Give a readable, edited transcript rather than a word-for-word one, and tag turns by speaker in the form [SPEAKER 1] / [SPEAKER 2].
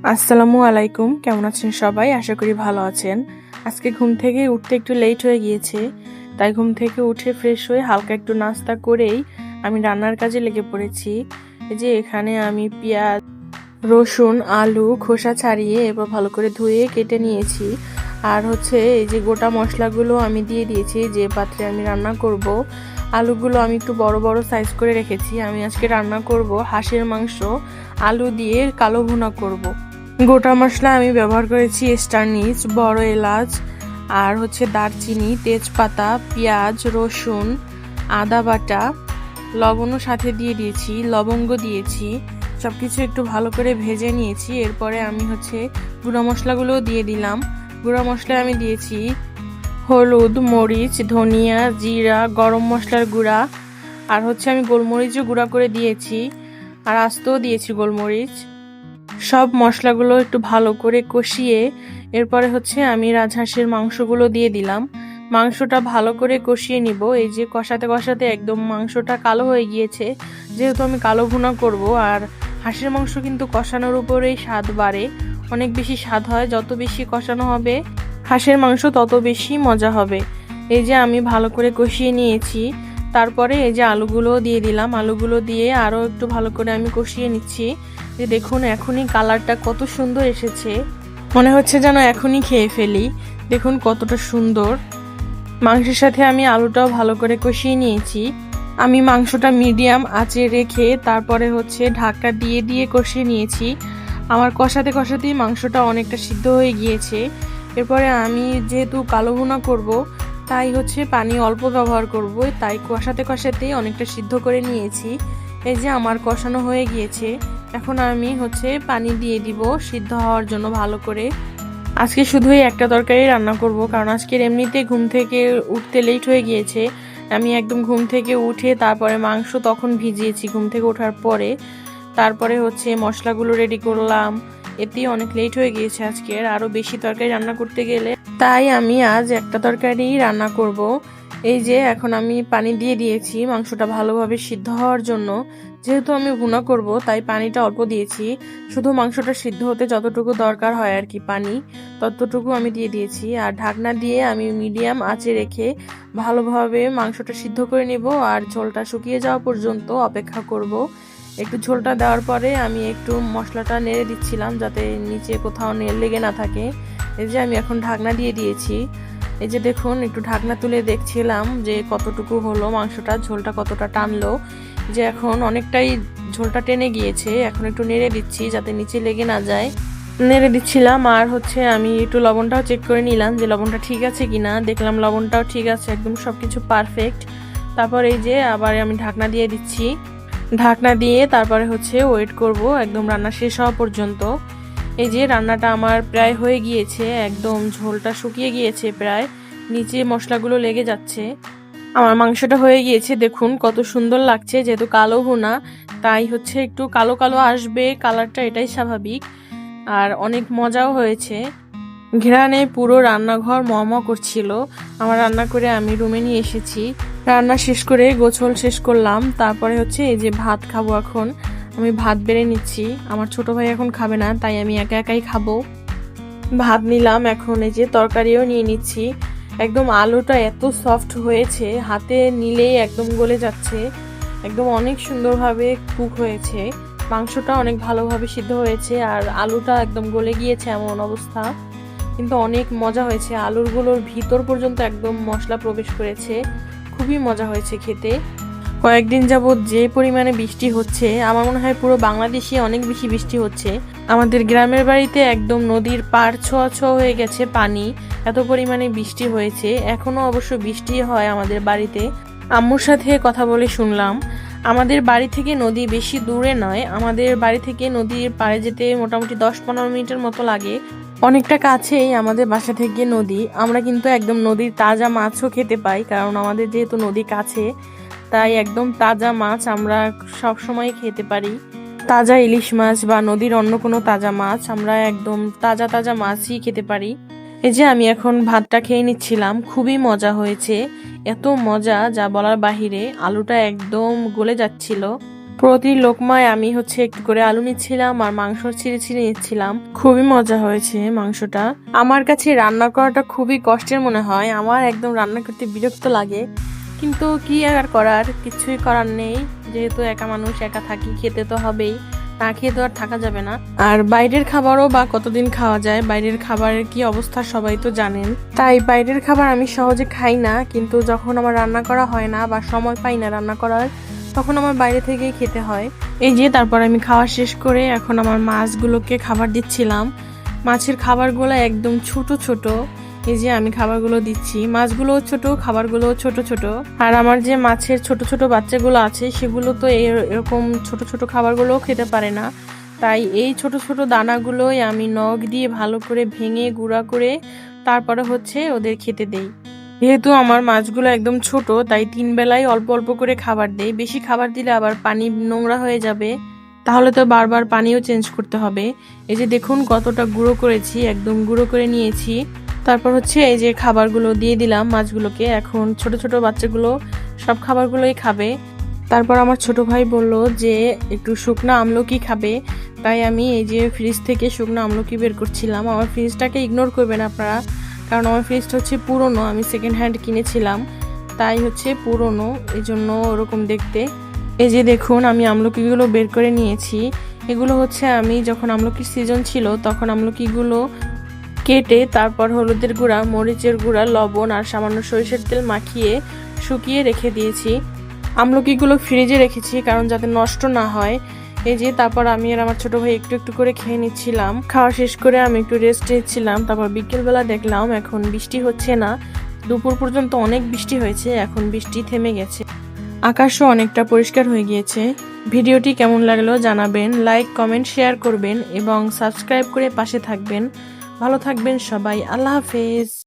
[SPEAKER 1] আসসালামু আলাইকুম, কেমন আছেন সবাই? আশা করি ভালো আছেন। আজকে ঘুম থেকে উঠতে একটু লেট হয়ে গিয়েছে, তাই ঘুম থেকে উঠে ফ্রেশ হয়ে হালকা একটু নাস্তা করেই আমি রান্নার কাজে লেগে পড়েছি। এই যে এখানে আমি পেঁয়াজ, রসুন, আলু খোসা ছাড়িয়ে এবার ভালো করে ধুয়ে কেটে নিয়েছি। আর এই যে গোটা মশলাগুলো আমি দিয়ে দিয়েছি যে পাত্রে আমি রান্না করব। আলুগুলো আমি একটু বড় বড় সাইজ করে রেখেছি। আমি আজকে রান্না করব হাঁসের মাংস, আলু দিয়ে কালো ভুনা করব। গোটা মশলা আমি ব্যবহার করেছি স্টারনিচ, বড় এলাচ, আর দারচিনি, তেজপাতা, পেঁয়াজ, রসুন, আদা বাটা, লবণও সাথে দিয়ে দিয়েছি, লবঙ্গ দিয়েছি। সবকিছু একটু ভালো করে ভেজে নিয়েছি। এরপরে আমি গুঁড়া মশলাগুলোও দিয়ে দিলাম। গুঁড়া মশলা আমি দিয়েছি হলুদ, মরিচ, ধনিয়া, জিরা, গরম মশলার গুঁড়া, আর আমি গোলমরিচও গুঁড়া করে দিয়েছি, আর আস্তেও দিয়েছি গোলমরিচ। সব মশলাগুলো একটু ভালো করে কষিয়ে এরপরে আমি রাজহাঁসের মাংসগুলো দিয়ে দিলাম। মাংসটা ভালো করে কষিয়ে নিব। এই যে কষাতে কষাতে একদম মাংসটা কালো হয়ে গিয়েছে, যেহেতু আমি কালো ভুনা করব। আর হাঁসের মাংস কিন্তু কষানোর উপরেই স্বাদ বাড়ে, অনেক বেশি স্বাদ হয়। যত বেশি কষানো হবে হাঁসের মাংস তত বেশি মজা হবে। এই যে আমি ভালো করে কষিয়ে নিয়েছি। তারপরে এই যে আলুগুলো দিয়ে দিলাম। আলুগুলো দিয়ে আরও একটু ভালো করে আমি কষিয়ে নিচ্ছি। যে দেখুন এখনই কালারটা কত সুন্দর এসেছে, মনে হচ্ছে যেন এখনই খেয়ে ফেলি। দেখুন কতটা সুন্দর। মাংসের সাথে আমি আলুটাও ভালো করে কষিয়ে নিয়েছি। আমি মাংসটা মিডিয়াম আঁচে রেখে তারপরে ঢাকা দিয়ে দিয়ে কষিয়ে নিয়েছি। আমার কষাতে কষাতেই মাংসটা অনেকটা সিদ্ধ হয়ে গিয়েছে। এরপরে আমি যেহেতু কালো ভুনা করব, তাই পানি অল্প ব্যবহার করব, তাই কষাতে কষাতেই অনেকটা সিদ্ধ করে নিয়েছি। এই যে আমার কষানো হয়ে গিয়েছে, এখন আমি পানি দিয়ে দিব সিদ্ধ হওয়ার জন্য ভালো করে। আজকে শুধুই একটা তরকারি রান্না করব, কারণ আজকের এমনিতে ঘুম থেকে উঠতে লেট হয়ে গিয়েছে। আমি একদম ঘুম থেকে উঠে তারপরে মাংস তখন ভিজিয়েছি ঘুম থেকে ওঠার পরে। তারপরে মশলাগুলো রেডি করলাম, এতেই অনেক লেট হয়ে গিয়েছে আজকের। আরও বেশি তরকারি রান্না করতে গেলে, তাই আমি আজ একটা তরকারি রান্না করব। এই যে এখন আমি পানি দিয়ে দিয়েছি মাংসটা ভালোভাবে সিদ্ধ হওয়ার জন্য। যেহেতু আমি ভুনা করব, তাই পানিটা অল্প দিয়েছি। শুধু মাংসটা সিদ্ধ হতে যতটুকু দরকার হয় আর কি পানি, ততটুকু আমি দিয়ে দিয়েছি। আর ঢাকনা দিয়ে আমি মিডিয়াম আঁচে রেখে ভালোভাবে মাংসটা সিদ্ধ করে নিব। আর ঝোলটা শুকিয়ে যাওয়া পর্যন্ত অপেক্ষা করব। একটু ঝোলটা দেওয়ার পরে আমি একটু মশলাটা নেড়ে দিচ্ছিলাম, যাতে নিচে কোথাও লেগে না থাকে। এই যে আমি এখন ঢাকনা দিয়ে দিয়েছি। এই যে দেখুন একটু ঢাকনা তুলে দেখছিলাম যে কতটুকু হলো মাংসটা, ঝোলটা কতটা টানলো। যে এখন অনেকটাই ঝোলটা টেনে গিয়েছে। এখন একটু নেড়ে দিচ্ছি যাতে নিচে লেগে না যায়। নেড়ে দিচ্ছিলাম। আর আমি একটু লবণটাও চেক করে নিলাম যে লবণটা ঠিক আছে কিনা। দেখলাম লবণটাও ঠিক আছে, একদম সবকিছু পারফেক্ট। তারপর এই যে আবার আমি ঢাকনা দিয়ে দিচ্ছি। ঢাকনা দিয়ে তারপরে ওয়েট করব একদম রান্না শেষ হওয়া পর্যন্ত। এই যে রান্নাটা আমার প্রায় হয়ে গিয়েছে, একদম ঝোলটা শুকিয়ে গিয়েছে প্রায়, নিচে মশলাগুলো লেগে যাচ্ছে। আমার মাংসটা হয়ে গিয়েছে, দেখুন কত সুন্দর লাগছে। যেহেতু কালো ভুনা, তাই একটু কালো কালো আসবে কালারটা, এটাই স্বাভাবিক। আর অনেক মজাও হয়েছে। ঘ্রাণে পুরো রান্নাঘর ম করছিল। আমার রান্না করে আমি রুমে নিয়ে এসেছি। রান্না শেষ করে গোছল শেষ করলাম। তারপরে এই যে ভাত খাবো। এখন আমি ভাত বেড়ে নিচ্ছি। আমার ছোট ভাই এখন খাবে না, তাই আমি একা একাই খাবো। ভাত নিলাম, এখন এই যে তরকারিও নিয়ে নিচ্ছি। একদম আলুটা এত সফট হয়েছে, হাতে নিলেই একদম গলে যাচ্ছে। একদম অনেক সুন্দরভাবে কুক হয়েছে। মাংসটা অনেক ভালোভাবে সিদ্ধ হয়েছে, আর আলুটা একদম গলে গিয়েছে এমন অবস্থা। কিন্তু অনেক মজা হয়েছে, আলুগুলোর ভিতর পর্যন্ত একদম মশলা প্রবেশ করেছে। খুবই মজা হয়েছে খেতে। কয়েকদিন যাবৎ যে পরিমাণে বৃষ্টি হচ্ছে, আমার মনে হয় পুরো বাংলাদেশে অনেক বেশি বৃষ্টি হচ্ছে। আমাদের গ্রামের বাড়িতে একদম নদীর পাড় ছোঁয়া ছোঁয়া হয়ে গেছে পানি, এত পরিমাণে বৃষ্টি হয়েছে। এখনো অবশ্য বৃষ্টি হয় আমাদের বাড়িতে। আম্মুর সাথে কথা বলে শুনলাম আমাদের বাড়ি থেকে নদী বেশি দূরে নয়, আমাদের বাড়ি থেকে নদীর পাড়ে যেতে মোটামুটি 10-15 মিনিটের মতো লাগে। অনেকটা কাছেই আমাদের বাসা থেকে নদী। আমরা কিন্তু একদম নদীর তাজা মাছও খেতে পাই, কারণ আমাদের যেহেতু নদী কাছে, তাই একদম তাজা মাছ আমরা সব সময় খেতে পারি। তাজা ইলিশ মাছ বা নদীর অন্য কোনো তাজা মাছ, আমরা একদম তাজা তাজা মাছই খেতে পারি। এই যে আমি এখন ভাতটা খেয়ে নিচ্ছিলাম, খুবই মজা হয়েছে। এত মজা যা বলার বাহিরে, আলুটা একদম গলে যাচ্ছিল। প্রতি লোকমায় আমি একটু করে আলু নিচ্ছিলাম আর মাংস ছিঁড়ে ছিঁড়ে নিচ্ছিলাম। খুবই মজা হয়েছে মাংসটা। আমার কাছে রান্না করাটা খুবই কষ্টের মনে হয়, আমার একদম রান্না করতে বিরক্ত লাগে, কিন্তু কি আর করার, কিছুই করার নেই। যেহেতু একা মানুষ, একা থাকি, খেতে তো হবেই, না খেয়ে তো আর থাকা যাবে না। আর বাইরের খাবারও বা কতদিন খাওয়া যায়, বাইরের খাবারের কি অবস্থা সবাই তো জানেন। তাই বাইরের খাবার আমি সহজে খাই না, কিন্তু যখন আমার রান্না করা হয় না বা সময় পাই না রান্না করার, তখন আমার বাইরে থেকেই খেতে হয়। এই যে তারপর আমি খাওয়া শেষ করে এখন আমার মাছগুলোকে খাবার দিচ্ছিলাম। মাছের খাবারগুলো একদম ছোট ছোট। এই যে আমি খাবারগুলো দিচ্ছি, মাছগুলো ছোট, খাবারগুলো ছোট ছোট। আর আমার যে মাছের ছোট ছোট বাচ্চাগুলো আছে সেগুলো তো এরকম ছোট ছোট খাবারগুলোও খেতে পারে না। তাই এই ছোট ছোট দানাগুলোই আমি নখ দিয়ে ভালো করে ভেঙে গুঁড়া করে তারপরে ওদের খেতে দেই। যেহেতু আমার মাছগুলো একদম ছোট, তাই 3 বেলায় অল্প অল্প করে খাবার দেই। বেশি খাবার দিলে আবার পানি নোংরা হয়ে যাবে, তাহলে তো বারবার পানিও চেঞ্জ করতে হবে। এই যে দেখুন কতটা গুঁড়ো করেছি, একদম গুঁড়ো করে নিয়েছি। তারপর এই যে খাবারগুলো দিয়ে দিলাম মাছগুলোকে। এখন ছোট ছোট বাচ্চাগুলো সব খাবারগুলোই খাবে। তারপর আমার ছোট ভাই বলল যে একটু শুকনো আমলকি খাবে, তাই আমি এই যে ফ্রিজ থেকে শুকনো আমলকি বের করছিলাম। আমার ফ্রিজটাকে ইগনোর করবেন আপনারা, কারণ আমার ফ্রিজটা পুরনো, আমি সেকেন্ড হ্যান্ড কিনেছিলাম, তাই পুরনো, এই জন্য ওরকম দেখতে। এই যে দেখুন আমি আমলকিগুলো বের করে নিয়েছি। এগুলো আমি যখন আমলকির সিজন ছিল তখন আমলকিগুলো কেটে তারপর হলুদের গুঁড়া, মরিচের গুঁড়া, লবণ আর সামান্য সরিষার তেল মাখিয়ে শুকিয়ে রেখে দিয়েছি। আমলকিগুলো ফ্রিজে রেখেছি কারণ যাতে নষ্ট না হয়। এই যে তারপর আমি আর আমার ছোট ভাই একটু একটু করে খেয়ে নিচ্ছিলাম। খাওয়া শেষ করে আমি একটু রেস্ট নিচ্ছিলাম। তারপর বিকেলবেলা দেখলাম এখন বৃষ্টি হচ্ছে না। দুপুর পর্যন্ত অনেক বৃষ্টি হয়েছে, এখন বৃষ্টি থেমে গেছে, আকাশও অনেকটা পরিষ্কার হয়ে গিয়েছে। ভিডিওটি কেমন লাগলো জানাবেন, লাইক, কমেন্ট, শেয়ার করবেন এবং সাবস্ক্রাইব করে পাশে থাকবেন। ভালো থাকবেন সবাই, আল্লাহ হাফেজ।